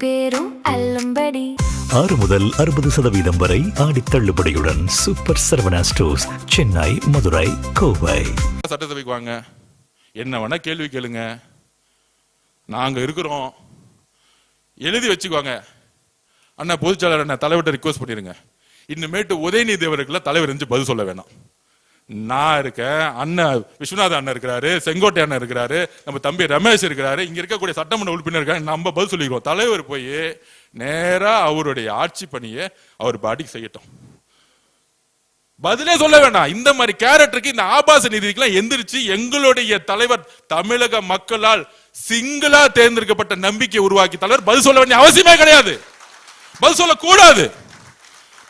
பேரும் அல்லும்படி 6 முதல் 60% வரை ஆடி தள்ளுபடியுடன் சூப்பர் சரவணா ஸ்டோர்ஸ், சென்னை, மதுரை, கோவை. சட்டசபைக்கு வாங்க, என்ன வேணா கேள்வி கேளுங்க, நாங்க இருக்கிறோம், எழுதி வச்சுக்குவாங்க. அண்ணா பொதுச்செயலாளர் அண்ணா தலைவர்கிட்ட ரிக்வஸ்ட் பண்ணிருங்க, இன்னுமேட்டு உதயநிதி அவர்களுக்கு தலைவர் இருந்து பதில் சொல்ல வேணாம். நான் இருக்கேன், அண்ணன் விஸ்வநாத அண்ணன் இருக்கிறாரு, செங்கோட்டை அண்ணன் இருக்கிறாரு, நம்ம தம்பி ரமேஷ் இருக்கிறாரு, இங்க இருக்கக்கூடிய சட்டமன்ற உறுப்பினர் இருக்காங்க, நம்ம பதில் சொல்லிக்கிறோம். தலைவர் போய் நேரா அவருடைய ஆட்சி பணியை அவர் பாட்டிக்கு செய்யட்டும், பதிலே சொல்ல வேண்டாம். இந்த மாதிரி கேரக்டருக்கு, இந்த ஆபாச நீதிக்கெல்லாம் எந்திரிச்சு எங்களுடைய தலைவர் தமிழக மக்களால் சிங்களா தேர்ந்தெடுக்கப்பட்ட நம்பிக்கை உருவாக்கி தலைவர் பதில் சொல்ல வேண்டிய அவசியமே கிடையாது, பதில் சொல்லக்கூடாது.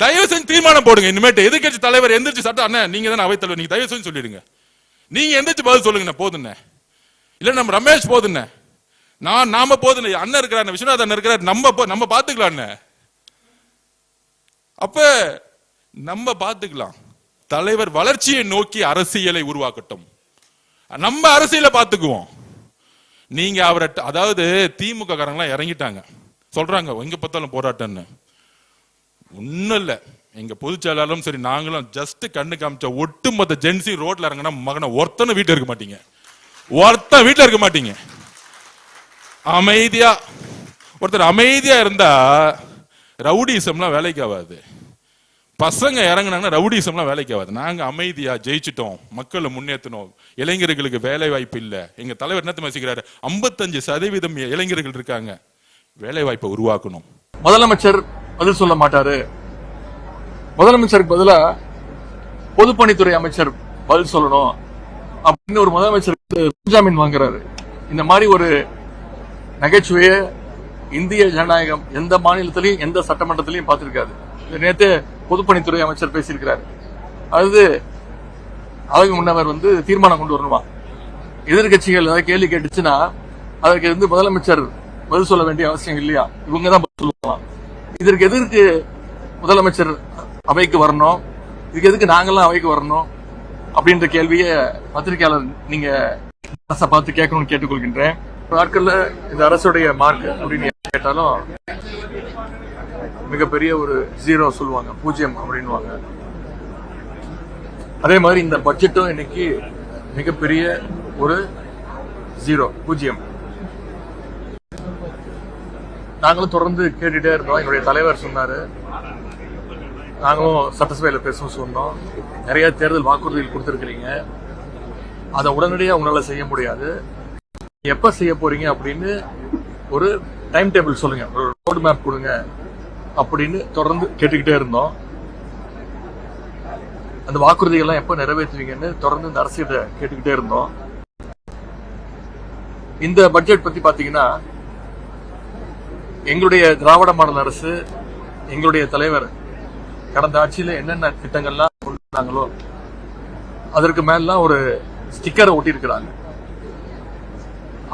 தயவு செஞ்சு தீர்மானம் போடுங்க, இனிமேட்டு எதிர்க்கட்சி தலைவர் எந்திரிச்சு சட்டம் அண்ணா நீங்க தானே அவை தலைவர், நீங்க தயவு செஞ்சு சொல்லிடுங்க, நீங்க எந்திரிச்சு பதில் சொல்லுங்க போதுன்னு, இல்ல நம்ம ரமேஷ் போதுன்னு, நாம போதுன்னு, அண்ணன் இருக்கிறார், விஸ்வநாதன் அண்ணன் இருக்கிறார், நம்ம பாத்துக்கலாம். அப்ப நம்ம பாத்துக்கலாம். தலைவர் வளர்ச்சியை நோக்கி அரசியலை உருவாக்கட்டும், நம்ம அரசியலை பாத்துக்குவோம். நீங்க அவரை, அதாவது திமுக காரங்களாம் இறங்கிட்டாங்க, சொல்றாங்க எங்க பார்த்தாலும் போராட்டம்னு. ஒன்னும் இல்ல, எங்க பொதுச் செயலாளரும் சரி, நாங்களும் ஜஸ்ட் கண்ணு காமிச்ச ஒட்டுமொத்த ஜென்சி ரோட்ல இறங்கினா மகனை ஒருத்தனும் வீட்டுல இருக்க மாட்டீங்க, ஒருத்தன் வீட்டுல இருக்க மாட்டீங்க. அமைதியா ஒருத்தர் அமைதியா இருந்தா ரவுடிசம்லாம் வேலைக்கு ஆகாது, பசங்க இறங்கினாங்கன்னா ரவுடிசம்லாம் வேலைக்கு ஆகாது. நாங்க அமைதியா ஜெயிச்சிட்டோம், மக்களை முன்னேற்றணும், இளைஞர்களுக்கு வேலை வாய்ப்பு இல்ல. எங்க தலைவர் என்ன பேசிக்கிறாரு, 55% இளைஞர்கள் இருக்காங்க, வேலை வாய்ப்பை உருவாக்கணும். முதலமைச்சர் பதில் சொல்ல மாட்டாரு, முதலமைச்சருக்கு பதிலா பொதுப்பணித்துறை அமைச்சர் பதில் சொல்லணும் அப்படின்னு ஒரு முதலமைச்சர் ஜாமீன் வாங்குறாரு. இந்த மாதிரி ஒரு நகைச்சுவையை இந்திய ஜனநாயகம் எந்த மாநிலத்திலையும் எந்த சட்டமன்றத்திலையும் பார்த்திருக்காது. நேற்று பொதுப்பணித்துறை அமைச்சர் பேசியிருக்கிறார், அது அதுக்கு முன்னவர் தீர்மானம் கொண்டு வரணுமா, எதிர்கட்சிகள் ஏதாவது கேள்வி கேட்டுச்சுன்னா அதற்கு முதலமைச்சர் பதில் சொல்ல வேண்டிய அவசியம் இல்லையா, இவங்க தான் பதில் சொல்லுவாங்க. இதற்கு எதற்கு முதலமைச்சர் அவைக்கு வரணும், இதுக்கு எதுக்கு நாங்கெல்லாம் அவைக்கு வரணும் அப்படின்ற கேள்வியை பத்திரிகையாளர் நீங்க அரசை பார்த்து கேட்கணும்னு கேட்டுக்கொள்கின்றேன். நாட்கள்ல இந்த அரசுடைய மார்க் அப்படின்னு கேட்டாலும் மிகப்பெரிய ஒரு 0 சொல்லுவாங்க, 0 அப்படின்வாங்க. அதே மாதிரி இந்த பட்ஜெட்டும் இன்னைக்கு மிகப்பெரிய ஒரு 0. நாங்களும் தொடர்ந்து கேட்டுட்டே இருந்தோம். எங்களுடைய தலைவர் சொன்னாரு, நாங்களும் சட்டசபையில பேசவும் சொன்னோம், நிறைய தேர்தல் வாக்குறுதிகள் கொடுத்திருக்கிறீங்க, அதை உடனடியாக உங்களால செய்ய முடியாது, எப்ப செய்ய போறீங்க அப்படின்னு ஒரு டைம் டேபிள் சொல்லுங்க, ஒரு ரோடு மேப் கொடுங்க அப்படின்னு தொடர்ந்து கேட்டுக்கிட்டே இருந்தோம். அந்த வாக்குறுதிகள்லாம் எப்ப நிறைவேற்றுவீங்கன்னு தொடர்ந்து இந்த அரசியலை கேட்டுக்கிட்டே இருந்தோம். இந்த பட்ஜெட் பத்தி பாத்தீங்கன்னா, எங்களுடைய திராவிட மாடல் அரசு, எங்களுடைய தலைவர் கடந்த ஆட்சியில என்னென்ன திட்டங்கள்லாம் கொண்டாங்களோ அதற்கு மேலாம் ஒரு ஸ்டிக்கரை ஒட்டி இருக்கிறாங்க.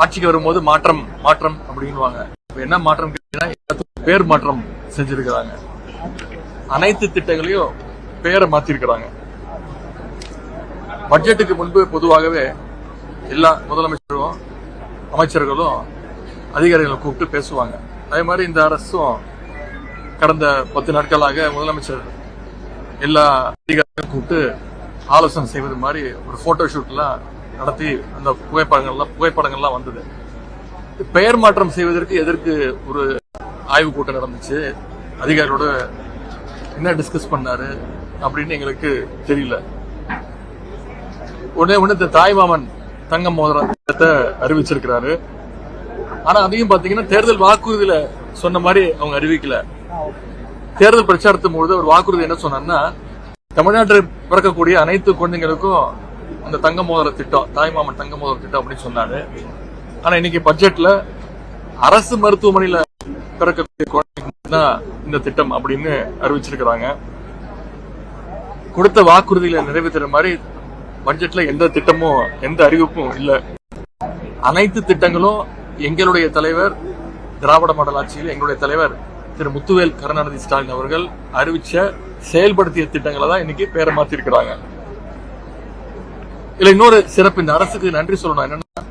ஆட்சிக்கு வரும்போது மாற்றம் மாற்றம் அப்படின்வாங்க. என்ன மாற்றம் கேட்டீங்கன்னா, பேர் மாற்றம் செஞ்சிருக்கிறாங்க, அனைத்து திட்டங்களையும் பேரை மாத்திருக்கிறாங்க. பட்ஜெட்டுக்கு முன்பு பொதுவாகவே எல்லா முதலமைச்சரும் அமைச்சர்களும் அதிகாரிகளை கூப்பிட்டு பேசுவாங்க. அதே மாதிரி இந்த அரசும் கடந்த 10 நாட்களாக முதலமைச்சர் எல்லா அதிகாரிகளையும் கூப்பிட்டு ஆலோசனை செய்வது மாதிரி ஒரு போட்டோ ஷூட் எல்லாம் நடத்தி அந்த புகைப்படங்கள்லாம் வந்தது. பெயர் மாற்றம் செய்வதற்கு எதற்கு ஒரு ஆய்வு கூட்டம் நடந்துச்சு, அதிகாரிகளோட என்ன டிஸ்கஸ் பண்ணாரு அப்படின்னு எங்களுக்கு தெரியல. உடனே தாய்மாமன் தங்க மோதிரத்தை அறிவிச்சிருக்கிறாரு. ஆனா அதையும் பாத்தீங்கன்னா தேர்தல் வாக்குறுதியில சொன்ன மாதிரி அவங்க அறிவிக்கல. தேர்தல் பிரச்சாரத்தின் பொழுது ஒரு வாக்குறுதி என்ன சொன்னார்னா, தமிழ்நாட்டில் பிறக்கக்கூடிய அனைத்து குழந்தைங்களுக்கும் அந்த தங்க மோதிர திட்டம், தாய்மாமன் தங்க மோதிர திட்டம் அப்படின்னு சொன்னாரு. ஆனா இன்னைக்கு பட்ஜெட்ல அரசு மருத்துவமனையில பிறக்கக்கூடிய குழந்தைங்களுக்கு தான் இந்த திட்டம் அப்படின்னு அறிவிச்சிருக்கிறாங்க. கொடுத்த வாக்குறுதிகளை நிறைவேற்றுற மாதிரி பட்ஜெட்ல எந்த திட்டமும் எந்த அறிவிப்பும் இல்ல. அனைத்து திட்டங்களும் எங்களுடைய தலைவர் திராவிட மாடல் ஆட்சியில் எங்களுடைய தலைவர் திரு முத்துவேல் கருணாநிதி ஸ்டாலின் அவர்கள் அறிவிச்ச செயல்படுத்திய திட்டங்களை தான் இன்னைக்கு பேரை மாத்திருக்கிறாங்க. இல்ல இன்னொரு சிறப்பு, இந்த அரசுக்கு நன்றி சொல்லணும். என்னன்னா,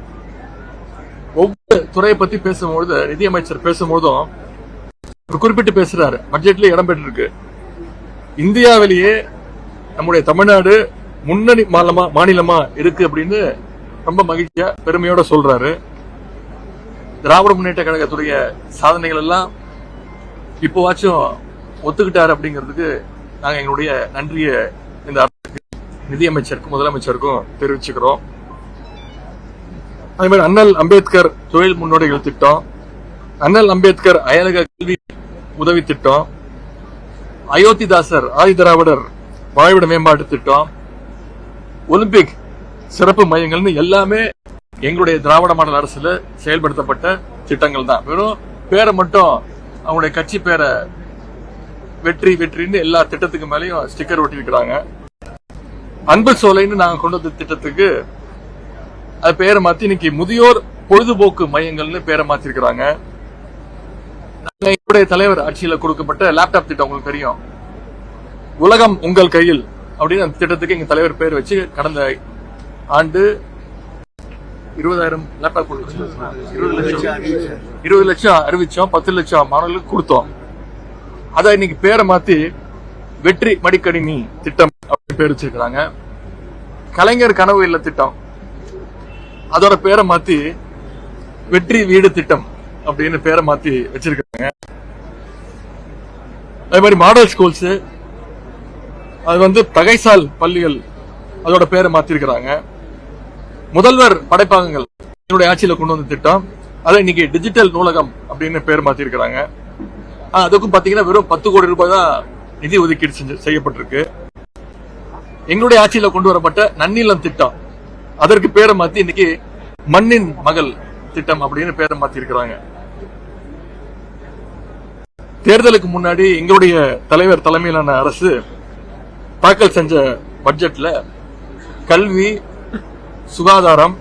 ஒவ்வொரு துறையை பத்தி பேசும்பொழுது நிதியமைச்சர் பேசும்போதும் ஒரு குறிப்பிட்டு பேசுறாரு. பட்ஜெட்ல இடம் பெற்றிருக்கு. இந்தியாவிலேயே நம்முடைய தமிழ்நாடு முன்னணி மாநிலமா இருக்கு அப்படின்னு ரொம்ப மகிழ்ச்சியா பெருமையோட சொல்றாரு. திராவிட முன்னேற்ற கழகத்துடைய சாதனைகள் எல்லாம் இப்போவாச்சும் ஒத்துக்கிட்டாரு அப்படிங்கிறதுக்கு நாங்க எங்களுடைய நன்றியை இந்த நிதியமைச்சருக்கும் முதலமைச்சருக்கும் தெரிவிச்சுக்கிறோம். அதே மாதிரி அண்ணல் அம்பேத்கர் தொழில் முன்னோடிகள் திட்டம், அண்ணல் அம்பேத்கர் அயலக கல்வி உதவி திட்டம், அயோத்திதாசர் ஆதிதிராவிடர் வாழ்விட மேம்பாட்டு திட்டம், ஒலிம்பிக் சிறப்பு மையங்கள்னு எல்லாமே எங்களுடைய திராவிட மாடல் அரசுல செயல்படுத்தப்பட்ட திட்டங்கள் தான். வெறும் பேரை மட்டும் அவங்களுடைய கட்சி பேரை வெற்றி வெற்றின்னு எல்லா திட்டத்துக்கு மேலேயும் ஸ்டிக்கர் ஒட்டி இருக்கிறாங்க. அன்பு சோலைன்னு நாங்க கொண்டு வந்த திட்டத்துக்கு அது பேரை மாத்தி இன்னைக்கு முதியோர் பொழுதுபோக்கு மையங்கள்னு பேரை மாத்தி இருக்கிறாங்க. எங்களுடைய தலைவர் ஆட்சியில் கொடுக்கப்பட்ட லேப்டாப் திட்டம் உங்களுக்கு தெரியும். உலகம் உங்கள் கையில் அப்படின்னு அந்த திட்டத்துக்கு எங்க தலைவர் பேர் வச்சு கடந்த ஆண்டு 20,000 லேப்டாப் 20 லட்சம் அறிவிச்சோம். 10 லட்சம் மாணவர்களுக்கு கொடுத்தோம். அத இன்னைக்கு பேரை மாத்தி வெற்றி மடிக்கணினி திட்டம் அப்படின்னு பேர் வச்சிருக்காங்க. கலைஞர் கனவு இல்ல திட்டம் அதோட பேரை மாத்தி வெற்றி வீடு திட்டம் அப்படின்னு பேரை மாத்தி வச்சிருக்காங்க. அதே மாதிரி மாடல் ஸ்கூல்ஸ் அது வந்து தகைசால் பள்ளிகள் அதோட பேரை மாத்திருக்கிறாங்க. முதல்வர் படைப்பாகங்கள் என்னுடைய ஆட்சியில கொண்டு வந்த திட்டம் அதை இன்னைக்கு டிஜிட்டல் நூலகம் அப்படின்னு பேர் மாத்திருக்கிறாங்க. அதுக்கும் பாத்தீங்கன்னா வெறும் 10 கோடி ரூபாய் தான் நிதி ஒதுக்கீடு செய்யப்பட்டிருக்கு. எங்களுடைய ஆட்சியில கொண்டு வரப்பட்ட நன்னிலம் திட்டம் அதற்கு பேரை மாத்தி இன்னைக்கு மண்ணின் மகள் திட்டம் அப்படின்னு பேரை மாத்தி இருக்கிறாங்க. தேர்தலுக்கு முன்னாடி எங்களுடைய தலைவர் தலைமையிலான அரசு தாக்கல் செஞ்ச பட்ஜெட்ல கல்வி, சுகாதாரம்,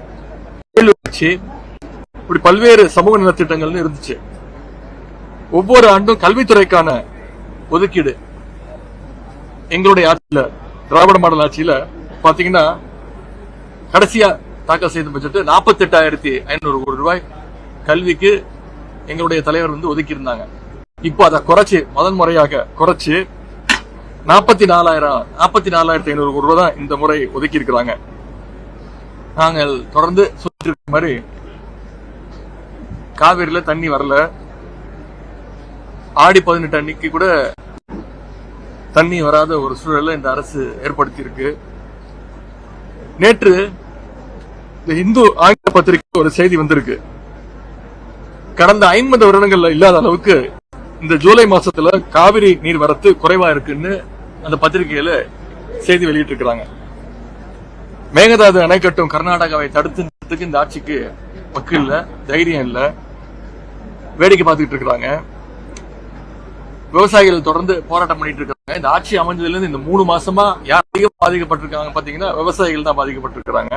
வளர்ச்சி இப்படி பல்வேறு சமூக நலத்திட்டங்கள்னு இருந்துச்சு. ஒவ்வொரு ஆண்டும் கல்வித்துறைக்கான ஒதுக்கீடு எங்களுடைய ஆட்சியில திராவிட மாடல் ஆட்சியில பாத்தீங்கன்னா கடைசியா தாக்கல் செய்த பட்ஜெட் 48,500 கோடி ரூபாய் கல்விக்கு எங்களுடைய தலைவர் வந்து ஒதுக்கி இருந்தாங்க. இப்போ அதை குறைச்சு முதல் முறையாக குறைச்சு 44,500 கோடி ரூபாய் தான் இந்த முறை ஒதுக்கி இருக்கிறாங்க. நாங்கள் தொடர்ந்து சொல்லிட்டு இருக்க மாதிரி காவிரியில தண்ணி வரல. ஆடி 18 அன்னைக்கு கூட தண்ணி வராத ஒரு சூழலை இந்த அரசு ஏற்படுத்தி இருக்கு. நேற்று இந்த இந்து ஆங்கில பத்திரிகை ஒரு செய்தி வந்திருக்கு. கடந்த 50 வருடங்கள்ல இல்லாத அளவுக்கு இந்த ஜூலை மாசத்துல காவிரி நீர் வரத்து குறைவா இருக்குன்னு அந்த பத்திரிகையில செய்தி வெளியிட்டு இருக்கிறாங்க. மேகதாது அணை கட்டும் கர்நாடகாவை தடுத்து இந்த ஆட்சிக்கு வக்கு இல்ல, தைரியம் இல்ல, வேடிக்கை பார்த்துட்டு இருக்கிறாங்க. விவசாயிகள் தொடர்ந்து போராட்டம் பண்ணிட்டு இருக்காங்க. இந்த ஆட்சி அமைஞ்சதுல இருந்து இந்த 3 மாசமா யார் அதிகம் பாதிக்கப்பட்டிருக்காங்க பாத்தீங்கன்னா விவசாயிகள் தான் பாதிக்கப்பட்டிருக்கிறாங்க.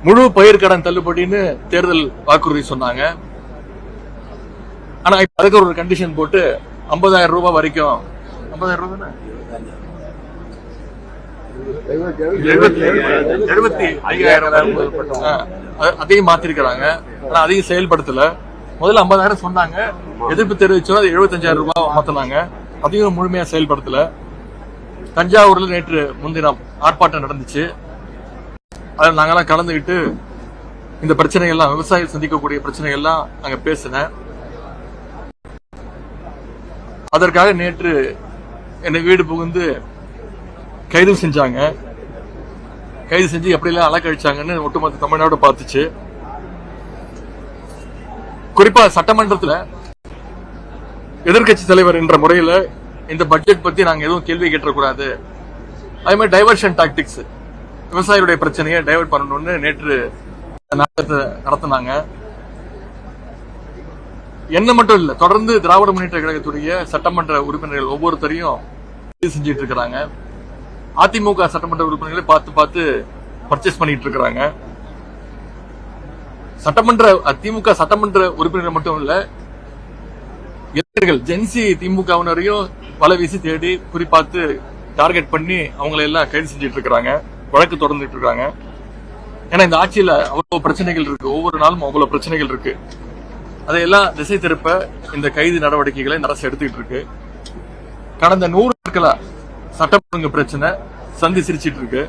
முழு பயிர் கடன் தள்ளுபடின்னு தேர்தல் வாக்குறுதி சொன்னாங்க. ஆனா இப்ப அதுக்கு ஒரு கண்டிஷன் போட்டு 50,000 ரூபாய் வரைக்கும் 50,000 ரூபாய் 75,000 அதையும் மாத்திருக்கிறாங்க. ஆனா அதையும் செயல்படுத்தல. முதல்ல 50,000 சொன்னாங்க, எதிர்ப்பு தெரிவிச்சோம், 75,000 ரூபாய் மாத்தினாங்க. அதையும் முழுமையா செயல்படுத்தல. தஞ்சாவூர்ல நேற்று முன்தினம் ஆர்ப்பாட்டம் நடந்துச்சு. அதில் நாங்கெல்லாம் கலந்துகிட்டு இந்த பிரச்சனைகள்லாம் விவசாயிகள் சந்திக்கக்கூடிய பிரச்சனைகள்லாம் அங்க பேசினேன். அதற்காக நேற்று என்னை வீடு புகுந்து கைது செஞ்சாங்க. கைது செஞ்சு எப்படிலாம் அலக்கழிச்சாங்கன்னு ஒட்டுமொத்த தமிழ்நாடு பார்த்துச்சு. குறிப்பா சட்டமன்றத்துல எதிர்கட்சி தலைவர் என்ற முறையில இந்த பட்ஜெட் பத்தி நாங்க எதுவும் கேள்வி கேட்டக்கூடாது, அதே மாதிரி டைவர்ஷன் டாக்டிக்ஸ் விவசாயிகளுடைய பிரச்சனையை டைவர்ட் பண்ணணும்னு நேற்று நாடகத்தை நடத்தினாங்க. என்ன மட்டும் இல்ல, தொடர்ந்து திராவிட முன்னேற்ற கழகத்துடைய சட்டமன்ற உறுப்பினர்கள் ஒவ்வொருத்தரையும் செஞ்சிட்டு இருக்கிறாங்க. அதிமுக சட்டமன்ற உறுப்பினர்களை பார்த்து பர்ச்சேஸ் பண்ணிட்டு இருக்கிறாங்க. திமுக சட்டமன்ற உறுப்பினர்கள் மட்டும் இல்ல, இளைஞர்கள் ஜென்சி திமுகவினரையும் வலை வீசி தேடி குறிப்பாத்து டார்கெட் பண்ணி அவங்களை எல்லாம் கைது செஞ்சிட்டு இருக்காங்க, வழக்கு தொடர்ந்துட்டு இருக்காங்க. ஏன்னா இந்த ஆட்சியில அவ்வளவு பிரச்சனைகள் இருக்கு, ஒவ்வொரு நாளும் அவ்வளவு பிரச்சனைகள் இருக்கு. அதையெல்லாம் திசை திருப்ப இந்த கைது நடவடிக்கைகளை அரசு எடுத்துக்கிட்டு இருக்கு. கடந்த 100 நாட்களா சட்டம் ஒழுங்கு பிரச்சனை சந்தி சிரிச்சிட்டு இருக்கு.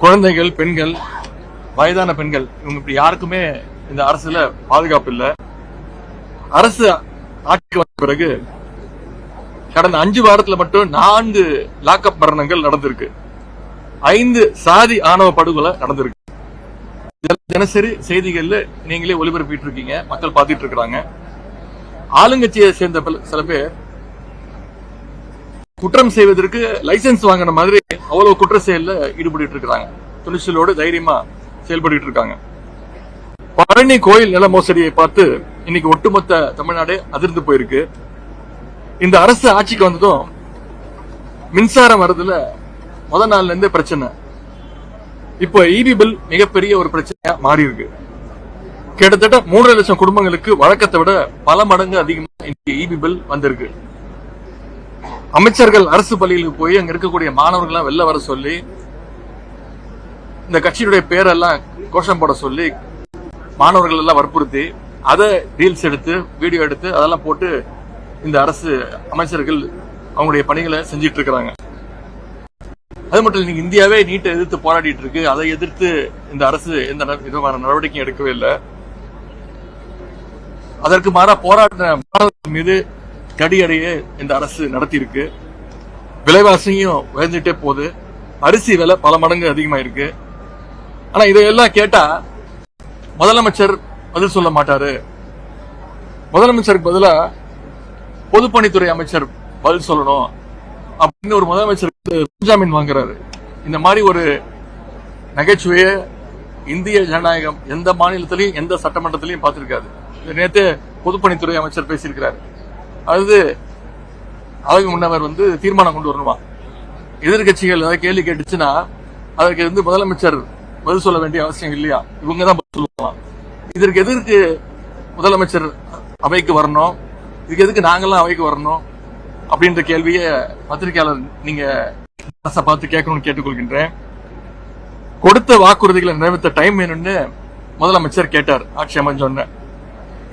குழந்தைகள், பெண்கள், வயதான பெண்கள், இவங்க இப்படி யாருக்குமே இந்த அரசுல பாதுகாப்பு இல்ல. அரசு ஆட்சிக்கு வந்த பிறகு கடந்த 5 வாரத்துல மட்டும் 4 லாக்அப் மரணங்கள் நடந்திருக்கு. 5 சாதி ஆணவ படுகொலை நடந்திருக்கு. தினசரி செய்திகள்ல நீங்களே ஒளிபரப்பிட்டு இருக்கீங்க, மக்கள் பார்த்துட்டு இருக்காங்க. ஆளுங்கட்சியை சேர்ந்த சில பேர் குற்றம் செய்வதற்கு லைசன்ஸ் வாங்கின மாதிரி அவ்வளவு குற்ற செயல்ல ஈடுபட்டு இருக்காங்க. துணிச்சலோடு தைரியமா செயல்பட்டு இருக்காங்க. பழனி கோயில் நில மோசடியை பார்த்து இன்னைக்கு ஒட்டுமொத்த தமிழ்நாடு அதிர்ந்து போயிருக்கு. இந்த அரசு ஆட்சிக்கு வந்ததும் மின்சாரம் வரதுல முதல் நாள்ல இருந்தே பிரச்சனை. இப்போ இபி பில் மிகப்பெரிய ஒரு பிரச்சனையா மாறி இருக்கு. கிட்டத்தட்ட 3 லட்சம் குடும்பங்களுக்கு வழக்கத்தை விட பல மடங்கு அதிகமா இன்னைக்கு இபி பில் வந்திருக்கு. அமைச்சர்கள் அரசு பள்ளிகளுக்கு போய் அங்க இருக்கக்கூடிய மாணவர்கள்லாம் வெளில வர சொல்லி இந்த கட்சியினுடைய பேரெல்லாம் கோஷம் போட சொல்லி மாணவர்கள் எல்லாம் வற்புறுத்தி அதை ரீல்ஸ் எடுத்து வீடியோ எடுத்து அதெல்லாம் போட்டு இந்த அரசு அமைச்சர்கள் அவங்களுடைய பணிகளை செஞ்சிட்டு இருக்கிறாங்க. அது மட்டும் இல்ல, இந்தியாவே நீட்டை எதிர்த்து போராடிட்டு இருக்கு. அதை எதிர்த்து இந்த அரசு எந்த விதமான நடவடிக்கையும் எடுக்கவே இல்லை. அதற்கு மாறா போராட்ட மாணவர்கள் மீது கடியடையே இந்த அரசு நடத்தி இருக்கு. விலைவாசியும் உயர்ந்துட்டே போகுது. அரிசி விலை பல மடங்கு அதிகமா இருக்கு. ஆனா இதையெல்லாம் கேட்டா முதலமைச்சர் பதில் சொல்ல மாட்டாரு. முதலமைச்சருக்கு பதிலா பொதுப்பணித்துறை அமைச்சர் பதில் சொல்லணும் அப்படின்னு ஒரு முதலமைச்சர் ஜாமீன் வாங்குறாரு. இந்த மாதிரி ஒரு நகைச்சுவைய இந்திய ஜனநாயகம் எந்த மாநிலத்திலையும் எந்த சட்டமன்றத்திலையும் பார்த்திருக்காது. நேற்று பொதுப்பணித்துறை அமைச்சர் பேசியிருக்கிறார். அது அதற்கு முன்னவர் தீர்மானம் கொண்டு வரணுமா, எதிர்கட்சிகள் ஏதாவது கேள்வி கேட்டுச்சுன்னா அதற்கு முதலமைச்சர் பதில் சொல்ல வேண்டிய அவசியம் இல்லையா, இவங்க தான் பதில் சொல்லுவாங்க. இதற்கு எதற்கு முதலமைச்சர் அவைக்கு வரணும், இதுக்கு எதுக்கு நாங்கெல்லாம் அவைக்கு வரணும் அப்படின்ற கேள்வியை பத்திரிகையாளர் நீங்க அரசை பார்த்து கேட்கணும்னு கேட்டுக்கொள்கின்றேன். கொடுத்த வாக்குறுதிகளை நிறைவேற்ற டைம் வேணும்னு முதலமைச்சர் கேட்டார் ஆட்சி அமைஞ்சோன்னு.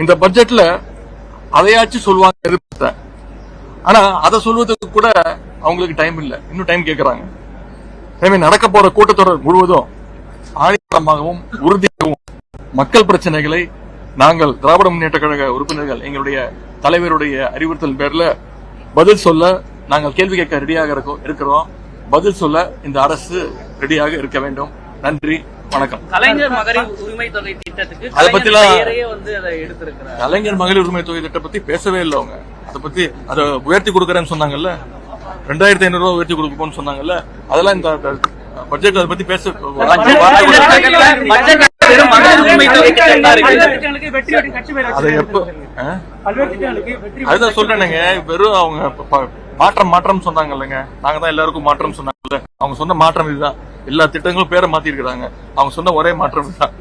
இந்த பட்ஜெட்ல அதையாச்சும் சொல்லுவாங்க எதிர்பார்த்தேன். ஆனா அதை சொல்வதற்கு கூட அவங்களுக்கு டைம் இல்ல. இன்னும் டைம் கேட்கறாங்க. நடக்க போற கூட்டத்தொடர் முழுவதும் ஆணித்தரமாகவும் உறுதியாகவும் மக்கள் பிரச்சனைகளை நாங்கள் திராவிட முன்னேற்ற கழக உறுப்பினர்கள் எங்களுடைய தலைவருடைய அறிவுறுத்தல் பேர்ல பதில் சொல்ல நாங்கள் கேள்வி கேட்க ரெடியாக இருக்கிறோம். பதில் சொல்ல இந்த அரசு ரெடியாக இருக்க வேண்டும். நன்றி, வணக்கம். கலைஞர் மகளிர் உரிமை தொகை திட்டத்துக்கு அதை பத்திலாம் எடுத்திருக்கிறார். கலைஞர் மகளிர் உரிமை தொகை திட்டம் பத்தி பேசவே இல்லை. அவங்க அதை பத்தி அதை உயர்த்தி கொடுக்கறேன்னு சொன்னாங்கல்ல, 2500 ரூபாய் உயர்த்தி கொடுப்போம்னு சொன்னாங்கல்ல, அதெல்லாம் இந்த பட்ஜெட் அதை பத்தி பேச அதை எப்ப அதுதான் சொல்றேனுங்க. வெறும் அவங்க மாற்றம் சொன்னாங்க இல்லைங்க, நாங்க தான் எல்லாருக்கும் மாற்றம் சொன்னாங்கல்ல, அவங்க சொன்ன மாற்றம் இதுதான். எல்லா திட்டங்களும் பேரை மாத்தி இருக்கிறாங்க. அவங்க சொன்ன ஒரே மாற்றம் இதுதான்.